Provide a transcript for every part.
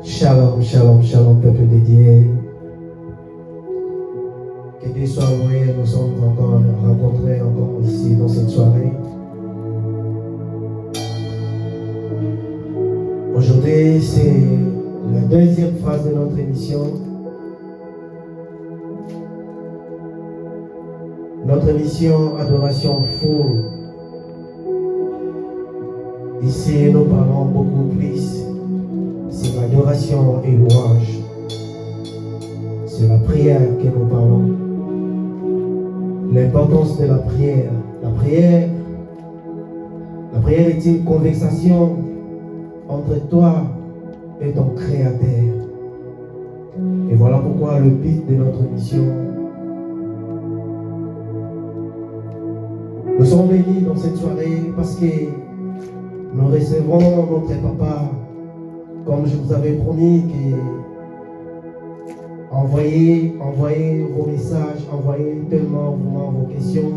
Shalom, shalom, shalom, peuple de Dieu. Que Dieu soit loué, nous sommes encore rencontrés encore ici dans cette soirée. Aujourd'hui, c'est la deuxième phase de notre émission. Notre émission Adoration Full. Ici, nous parlons beaucoup plus. C'est l'adoration et louange. C'est la prière que nous parlons. L'importance de la prière. La prière est une conversation entre toi et ton Créateur. Et voilà pourquoi le but de notre mission. Nous sommes venus dans cette soirée parce que nous recevons notre papa, comme je vous avais promis, que envoyez vos messages, envoyez tellement vos questions.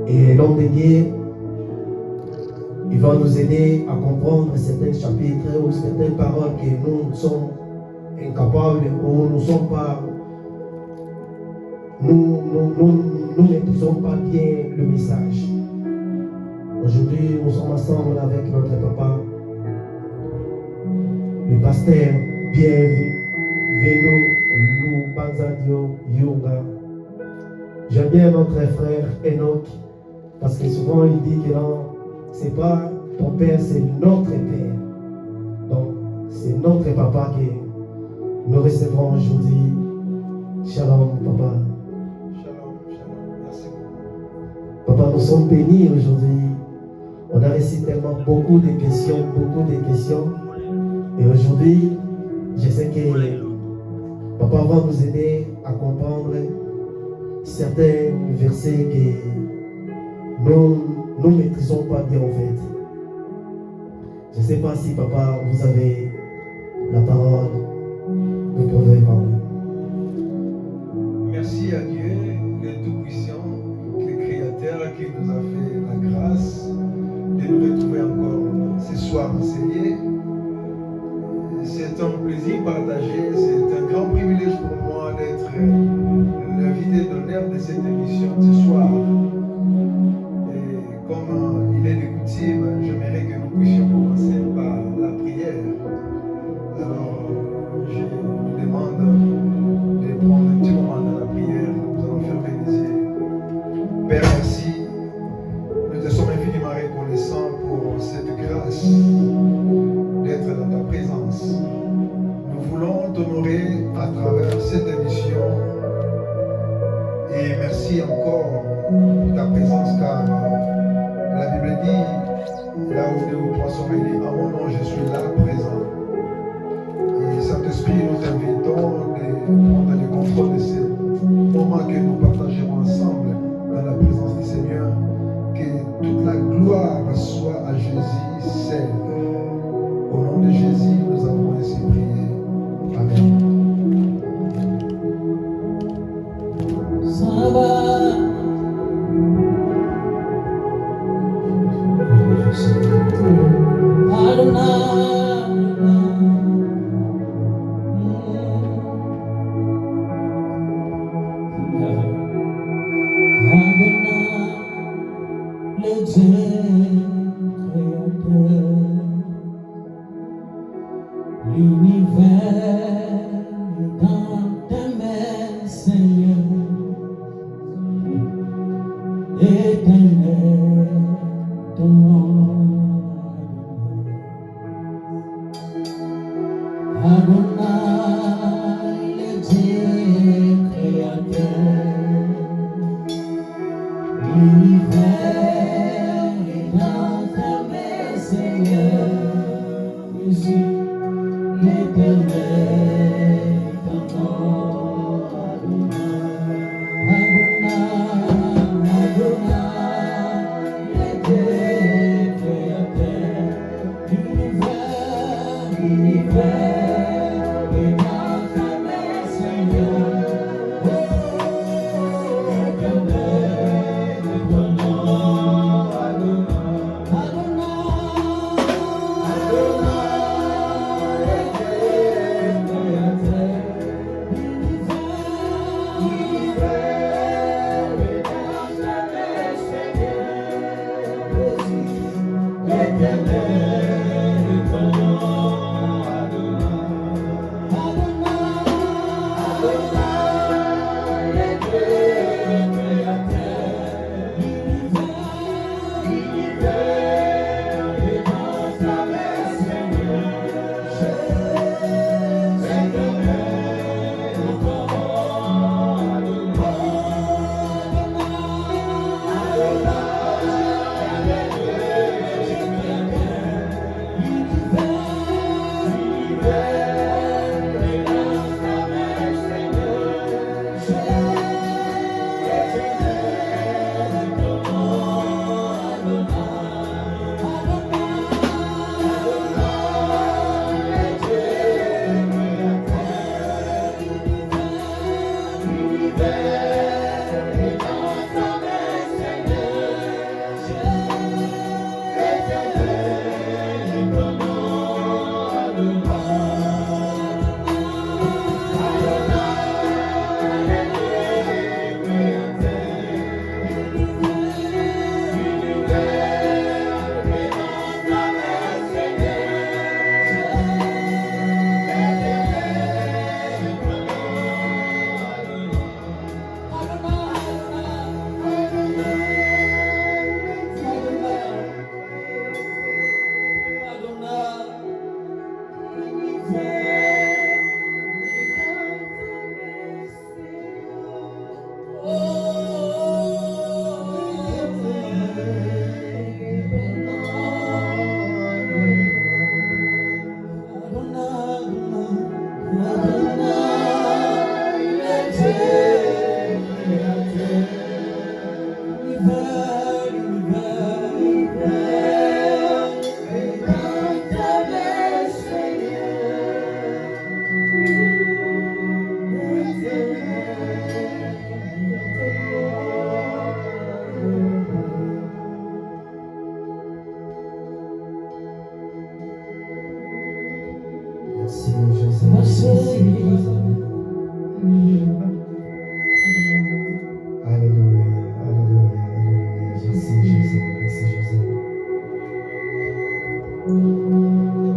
Et l'homme de Dieu, il va nous aider à comprendre certains chapitres ou certaines paroles que nous sommes incapables ou nous ne sommes pas. Nous maîtrisons pas bien le message. Aujourd'hui, nous sommes ensemble avec notre papa, le pasteur Bienvenu Lou Banzadio Yoga. J'aime bien notre frère Enoch parce que souvent il dit que non, c'est pas ton père, c'est notre père. Donc, c'est notre papa que nous recevons aujourd'hui. Shalom, papa. Shalom, merci beaucoup. Papa, nous sommes bénis aujourd'hui. On a reçu tellement beaucoup de questions. Et aujourd'hui, je sais que papa va nous aider à comprendre certains versets que nous ne maîtrisons pas bien en fait. Je ne sais pas si papa, vous avez la parole. Vous pouvez parler. Merci à Dieu, le Tout-Puissant, le Créateur qui nous a fait la grâce de nous retrouver encore ce soir enseigné. C'est un plaisir partagé, c'est un grand privilège pour moi d'être l'invité d'honneur de cette émission ce soir. Et comme il est de coutume, j'aimerais que nous puissions commencer par la prière. Alors, je vous demande de prendre un petit moment dans la prière. Nous allons fermer les yeux. Père, merci. Nous te sommes infiniment reconnaissants pour cette grâce d'être dans ta présence. Nous voulons t'honorer à travers cette émission. Et merci encore pour ta présence, car la Bible dit, là où deux ou trois sont réunis à mon nom, je suis là présent. Et Saint-Esprit, nous t'invitons de prendre le contrôle de ce moment que nous partagerons ensemble dans la présence du Seigneur. Que toute la gloire soit à Jésus seul. Au nom de Jésus, nous avons ainsi prié. Amen. Ça va.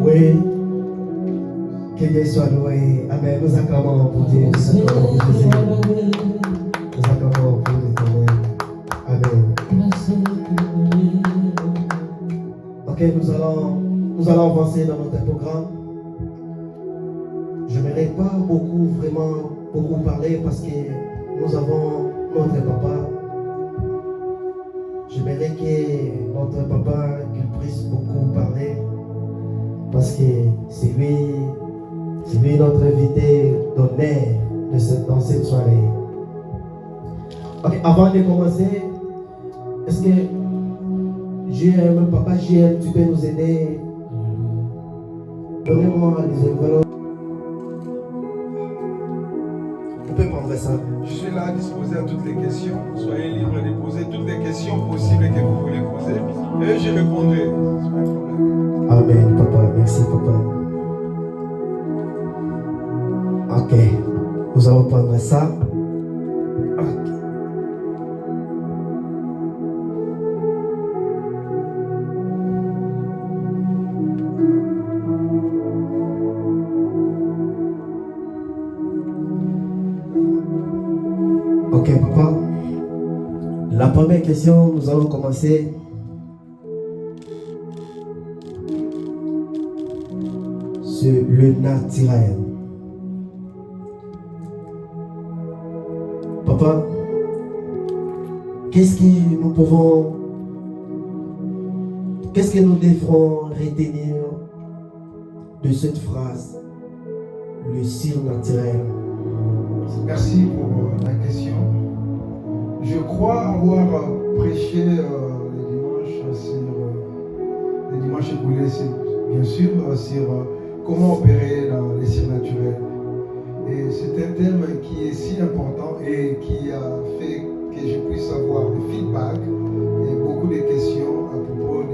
Oui, que Dieu soit loué. Amen. Nous acclamons pour Dieu. Nous acclamons pour Jésus. Nous acclamons pour l'Éternel. Amen. Ok, nous allons avancer dans notre programme. Je n'aimerais pas beaucoup parler parce que nous avons notre papa. J'aimerais que notre papa qu'il puisse beaucoup parler parce que c'est lui notre invité d'honneur dans cette soirée. Ok, avant de commencer, est-ce que papa JM, tu peux nous aider? Donnez-moi les enveloppes. On peut prendre ça. Je suis là à disposer à toutes les questions. Soyez libres de poser toutes les questions possibles que vous voulez poser. Et je répondrai. C'est pas un problème. Amen, papa. Merci, papa. Ok. Nous allons prendre ça. Ok. Ok, papa. La première question, nous allons commencer. Sur le naturel. Papa, qu'est-ce que nous devrons retenir de cette phrase, le surnaturel? Merci pour la question. Je crois avoir prêché les dimanches écoulés, bien sûr, sur comment opérer dans les surnaturels. Et c'est un thème qui est si important et qui a fait que je puisse avoir des feedbacks et beaucoup de questions à propos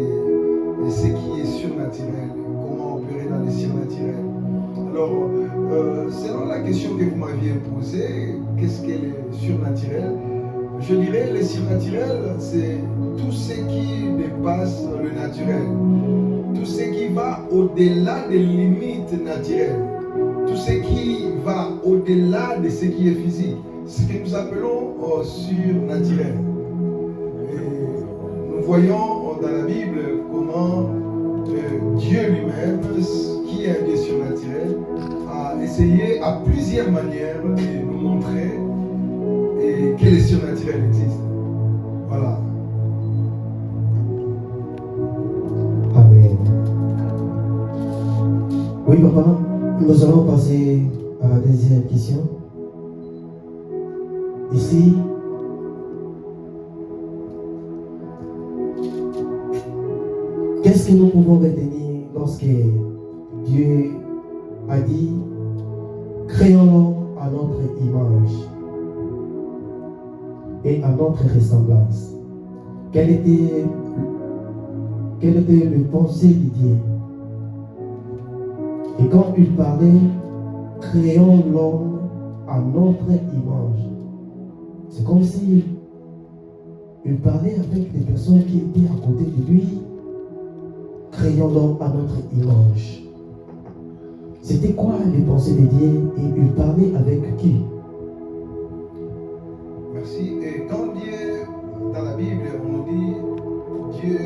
de ce qui est surnaturel, comment opérer dans les surnaturels. Alors, selon la question que vous m'aviez posée, qu'est-ce qu'est le surnaturel? je dirais, le surnaturel, c'est tout ce qui dépasse le naturel. Tout ce qui va au-delà des limites naturelles. Tout ce qui va au-delà de ce qui est physique. Ce que nous appelons surnaturel. Et nous voyons dans la Bible comment Dieu lui-même, qui est un Dieu surnaturel, a essayé à plusieurs manières de nous montrer que le surnaturel existe. Voilà. Amen. Oui, papa, nous allons passer à la deuxième question. Ici, qu'est-ce que nous pouvons retenir lorsque Dieu a dit créons-le à notre image et à notre ressemblance? Quelle était le pensée de Dieu? Et quand il parlait, créons l'homme à notre image, c'est comme si il parlait avec des personnes qui étaient à côté de lui. Créons l'homme à notre image. C'était quoi les pensées de Dieu et il parlait avec qui? Merci. Et quand Dieu, dans la Bible, on nous dit, Dieu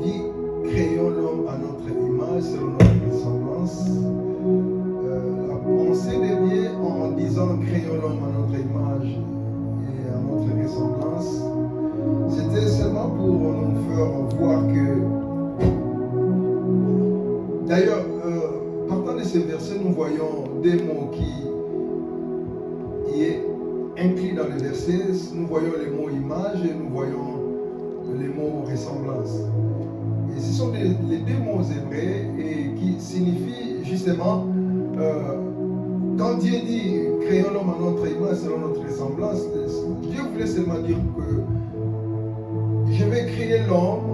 dit, créons l'homme à notre image, selon notre ressemblance. La pensée de Dieu en disant, créons l'homme à notre image et à notre ressemblance, c'était seulement pour nous faire voir que, d'ailleurs, partant de ces versets, nous voyons des mots qui est inclus dans le verset. Nous voyons les mots image et nous voyons les mots ressemblance. Et ce sont les deux mots hébreux et qui signifient justement, quand Dieu dit créons l'homme à notre image selon notre ressemblance, Dieu voulait seulement dire que je vais créer l'homme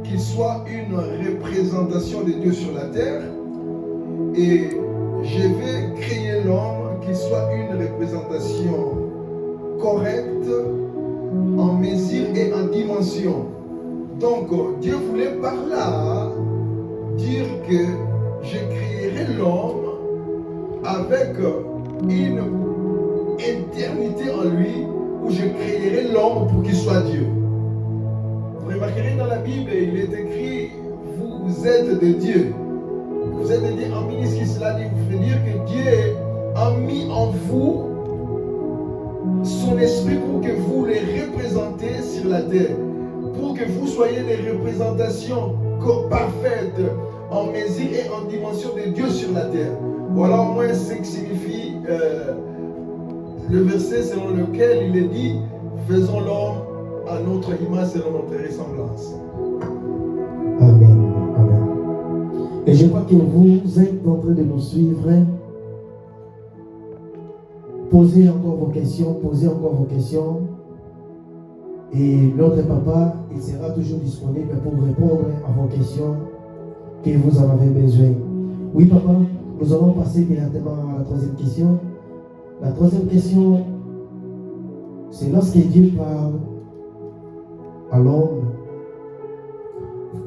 qu'il soit une représentation de Dieu sur la terre et je vais créer l'homme qu'il soit une représentation correcte en mesure et en dimension. Donc Dieu voulait par là dire que je créerai l'homme avec une éternité en lui où je créerai l'homme pour qu'il soit Dieu. Vous remarquerez dans la Bible, il est écrit vous êtes de Dieu. Vous êtes de Dieu. En ministre, cela dit, vous fait dire que Dieu a mis en vous son esprit pour que vous les représentez sur la terre. Pour que vous soyez les représentations parfaites en mesure et en dimension de Dieu sur la terre. Voilà au moins ce que signifie le verset selon lequel il est dit faisons l'homme à notre image selon notre ressemblance. Amen. Amen. Et je crois que vous êtes en train de nous suivre. Posez encore vos questions. Et notre papa, il sera toujours disponible pour répondre à vos questions que vous en avez besoin. Oui, papa, nous allons passer directement à la troisième question. La troisième question, c'est lorsque Dieu parle à l'homme,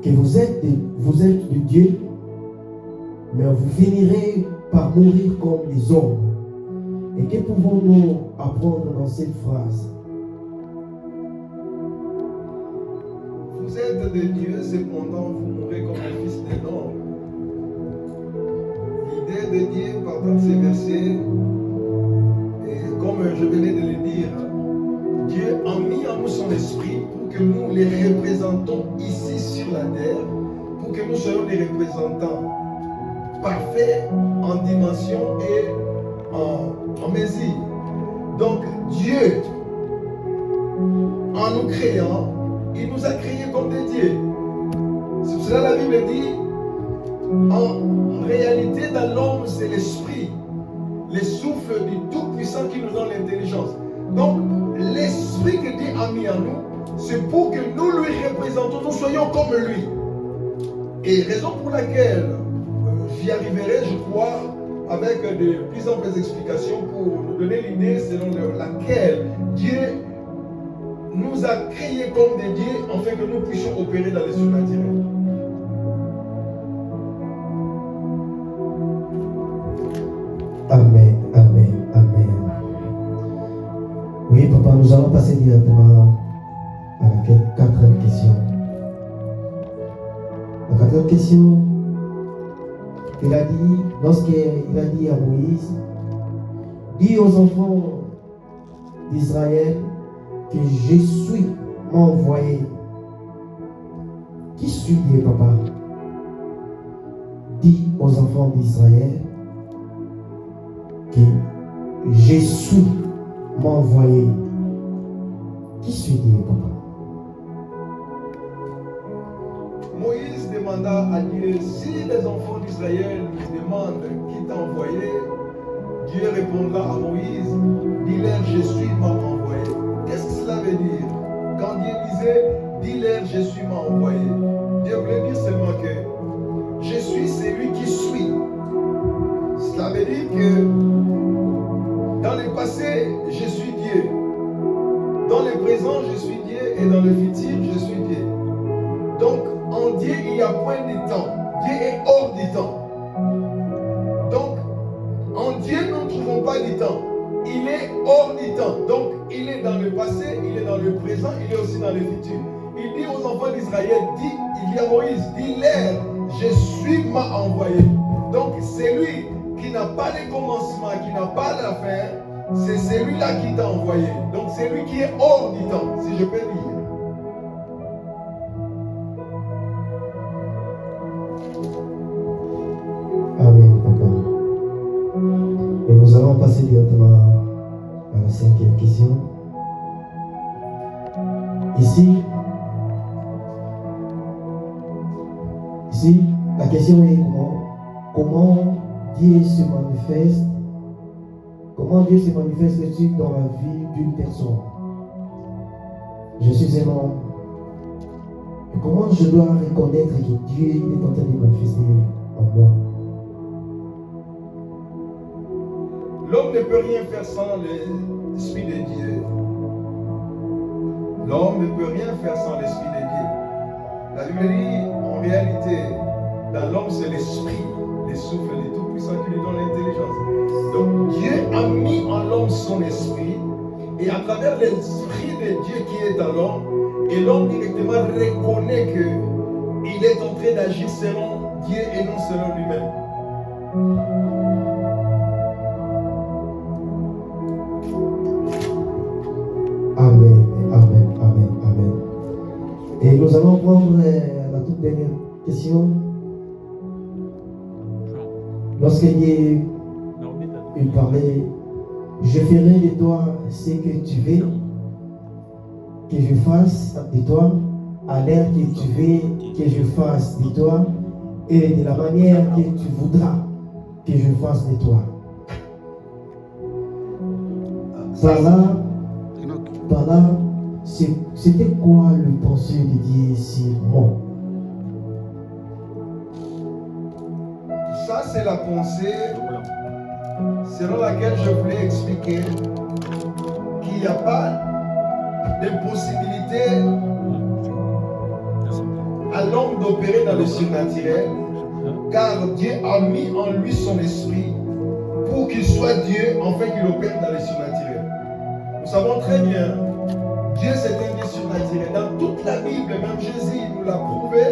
que vous êtes de Dieu, mais vous finirez par mourir comme les hommes. Et que pouvons-nous apprendre dans cette phrase? Vous êtes de Dieu, cependant vous mourrez comme un fils de l'homme. L'idée de Dieu, partant de ces versets, et comme je venais de le dire, Dieu a mis en nous son esprit pour que nous les représentons ici sur la terre, pour que nous soyons des représentants parfaits en dimension et en mesure. Donc Dieu, en nous créant, il nous a créés comme des dieux. C'est pour cela la Bible dit, en réalité dans l'homme c'est l'esprit, le souffle du Tout-Puissant qui nous donne l'intelligence. Donc l'esprit que Dieu a mis en nous, c'est pour que nous lui représentons, nous soyons comme lui. Et raison pour laquelle j'y arriverai, je crois, avec de plus amples explications pour nous donner l'idée selon laquelle Dieu nous a créés comme des dieux afin que nous puissions opérer dans les surnaturels. Amen, amen, amen. Oui, papa, nous allons passer directement à la quatrième question. La quatrième question, il a dit, lorsqu'il a dit à Moïse, dis aux enfants d'Israël que je suis envoyé. Qui suis Dieu, papa? Dis aux enfants d'Israël que je suis envoyé. Qui suis Dieu, papa? Moïse demanda à Dieu, si les enfants d'Israël lui demandent qui t'a envoyé, Dieu répondra à Moïse, dis-leur je suis m'a envoyé. Qu'est-ce que cela veut dire? Quand Dieu disait, dis-leur je suis m'a envoyé, Dieu voulait dire seulement que je suis celui qui suis. Cela veut dire que dans le passé, je suis Dieu. Dans le présent, je suis Dieu. Et dans le futur, je suis Dieu. Donc, en Dieu, il n'y a point de temps. Dieu est hors du temps. Donc, en Dieu, nous ne trouvons pas du temps. Il est hors du temps. Donc, il est dans le passé, il est dans le présent, il est aussi dans le futur. Il dit aux enfants d'Israël, il dit à Moïse, dis-leur, je suis m'a envoyé. Donc, c'est lui qui n'a pas de commencement, qui n'a pas de fin, c'est celui-là qui t'a envoyé. Donc, c'est lui qui est hors du temps, si je peux dire. Amen, papa. Et nous allons passer directement à la cinquième question. Ici, la question est comment Dieu se manifeste, comment Dieu se manifeste-t-il dans la vie d'une personne? Je suis un homme. Et comment je dois reconnaître que Dieu est en train de manifester en moi? L'homme ne peut rien faire sans l'Esprit de Dieu. L'homme ne peut rien faire sans l'Esprit de Dieu. La Bible dit, en réalité, dans l'homme, c'est l'Esprit, le souffle du Tout-Puissant qui lui donne l'intelligence. Donc Dieu a mis en l'homme son esprit, et à travers l'Esprit de Dieu qui est dans l'homme, et l'homme directement reconnaît qu'il est en train d'agir selon Dieu et non selon lui-même. Amen, amen, amen, amen. Et nous allons prendre la toute dernière question. Lorsque Dieu il parlait, je ferai de toi ce que tu veux que je fasse de toi, à l'heure que tu veux que je fasse de toi, et de la manière que tu voudras que je fasse de toi. Par là, c'était quoi le pensée de Dieu sur moi? Ça, c'est la pensée selon laquelle je voulais expliquer qu'il n'y a pas de possibilité à l'homme d'opérer dans le surnaturel, car Dieu a mis en lui son esprit pour qu'il soit Dieu, afin qu'il opère dans le surnaturel. Nous savons très bien, Dieu c'est un Dieu surnaturel. Dans toute la Bible, même Jésus nous l'a prouvé,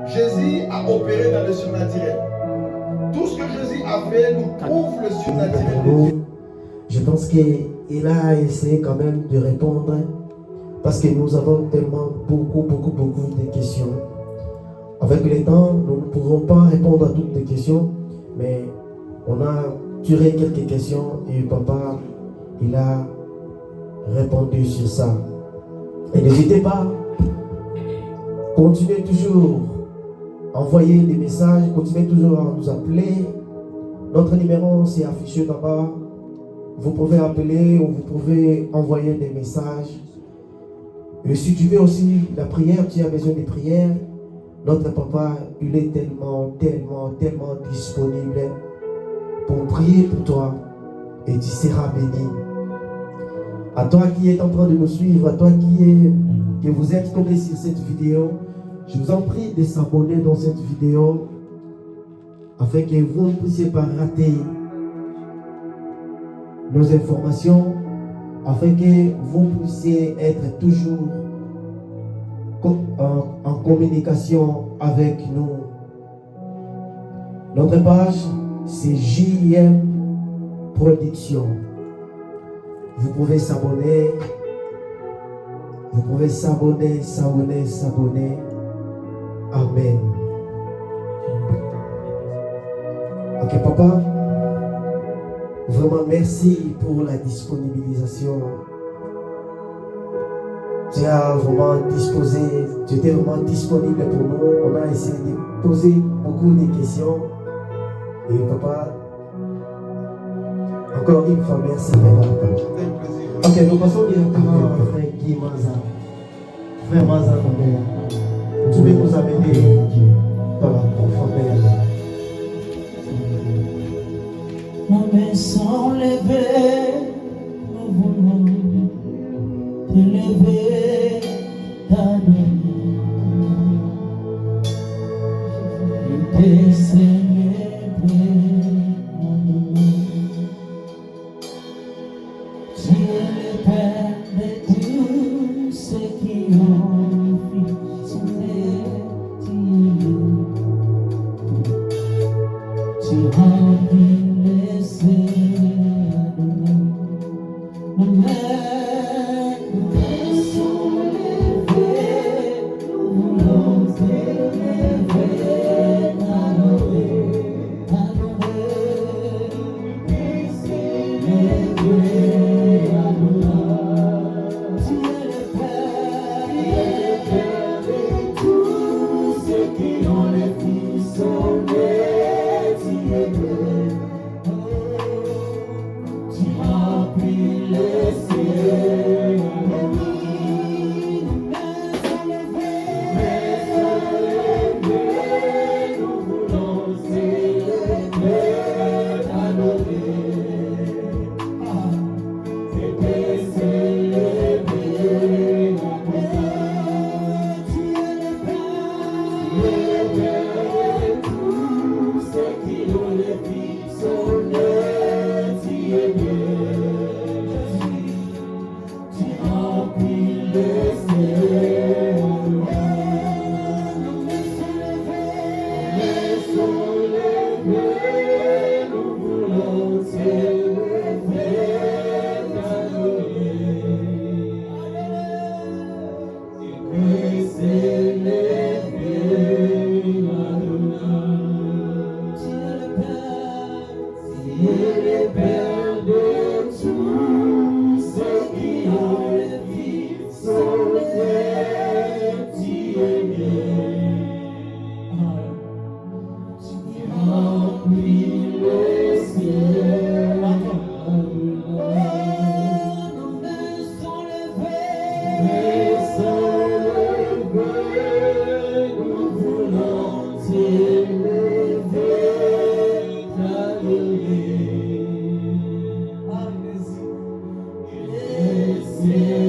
Jésus a opéré dans le surnaturel. Tout ce que Jésus a fait nous prouve le surnaturel de Dieu. Je pense qu'il a essayé quand même de répondre, parce que nous avons tellement beaucoup de questions. Avec le temps, nous ne pourrons pas répondre à toutes les questions, mais on a tiré quelques questions et papa, il a répondu sur ça. Et n'hésitez pas, continuez toujours à envoyer des messages, continuez toujours à nous appeler. Notre numéro c'est affiché là-bas. Vous pouvez appeler ou vous pouvez envoyer des messages. Et si tu veux aussi la prière, tu as besoin de prière, notre papa, il est tellement disponible pour prier pour toi et tu seras béni. À toi qui es en train de nous suivre, à toi que vous êtes tombé sur cette vidéo, je vous en prie de s'abonner dans cette vidéo afin que vous ne puissiez pas rater nos informations, afin que vous puissiez être toujours en communication avec nous. Notre page, c'est JM Production. Vous pouvez s'abonner. Vous pouvez s'abonner. Amen. Ok, papa. Vraiment, merci pour la disponibilisation. Tu as vraiment disposé, tu étais vraiment disponible pour nous. On a essayé de poser beaucoup de questions. Et papa, encore une fois, merci. Ok, nous passons directement à frère Guy Maza. Frère Maza, tu peux nous amener dans la profondeur. Nos mains sont levées, nous voulons te lever, t'adorer, et te célébrer. Tu es le Père de tous ceux qui ont Fils, tu remplis les cieux, nos mains sont levées, nous voulons t'élever, t'adorer, te célébrer.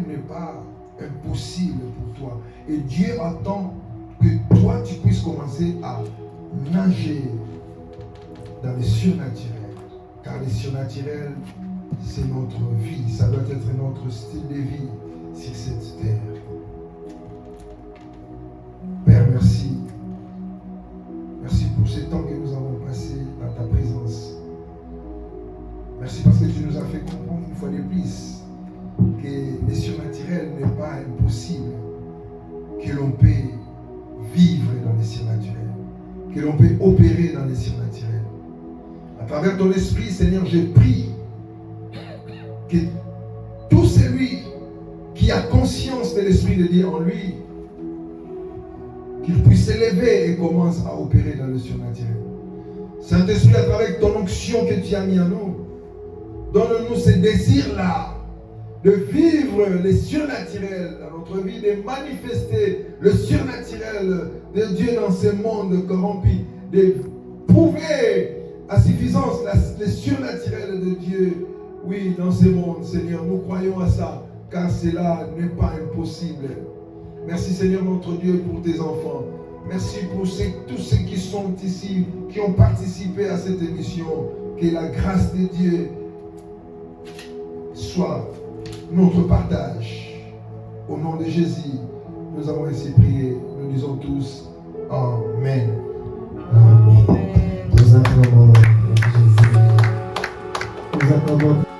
N'est pas impossible pour toi. Et Dieu attend que toi tu puisses commencer à nager dans le surnaturel. Car le surnaturel, c'est notre vie. Ça doit être notre style de vie sur cette terre. Père, merci. Merci pour ce temps que nous avons passé dans ta présence. Merci parce que tu nous as fait comprendre une fois de plus que le surnaturel n'est pas impossible, que l'on peut vivre dans le surnaturel, que l'on peut opérer dans le surnaturel. À travers ton esprit, Seigneur, je prie que tout celui qui a conscience de l'Esprit de Dieu en lui, qu'il puisse s'élever et commence à opérer dans le surnaturel. Saint-Esprit, à travers ton onction que tu as mis en nous, Donne-nous ce désir-là de vivre les surnaturels dans notre vie, de manifester le surnaturel de Dieu dans ce monde corrompu, de prouver à suffisance le surnaturel de Dieu, oui, dans ce monde, Seigneur. Nous croyons à ça, car cela n'est pas impossible. Merci, Seigneur, notre Dieu, pour tes enfants. Merci pour tous ceux qui sont ici, qui ont participé à cette émission. Que la grâce de Dieu soit notre partage. Au nom de Jésus, nous avons ainsi prié. Nous disons tous Amen. Amen. Nous acclamons Jésus. Nous acclamons